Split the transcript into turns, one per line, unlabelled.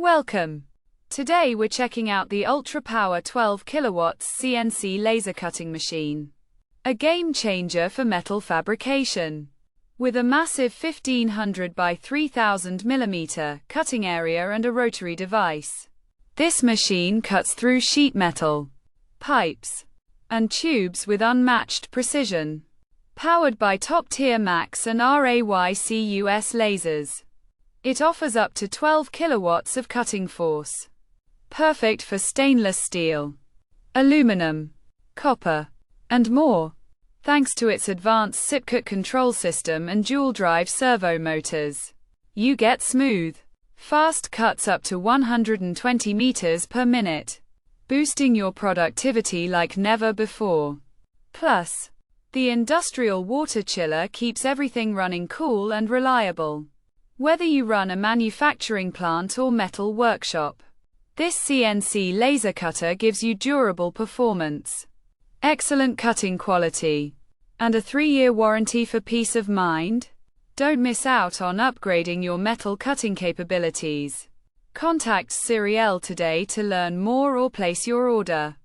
Welcome. Today we're checking out the Ultra Power 12 kilowatts CNC laser cutting machine. A game changer for metal fabrication. With a massive 1500 by 3000 mm cutting area and a rotary device. This machine cuts through sheet metal, pipes, and tubes with unmatched precision. Powered by top-tier Max and Raycus lasers. It offers up to 12 kilowatts of cutting force. Perfect for stainless steel, aluminum, copper, and more. Thanks to its advanced SIPCUT control system and dual-drive servo motors, you get smooth, fast cuts up to 120 meters per minute, boosting your productivity like never before. Plus, the industrial water chiller keeps everything running cool and reliable. Whether you run a manufacturing plant or metal workshop, this CNC laser cutter gives you durable performance, excellent cutting quality, and a 3-year warranty for peace of mind. Don't miss out on upgrading your metal cutting capabilities. Contact Cyril today to learn more or place your order.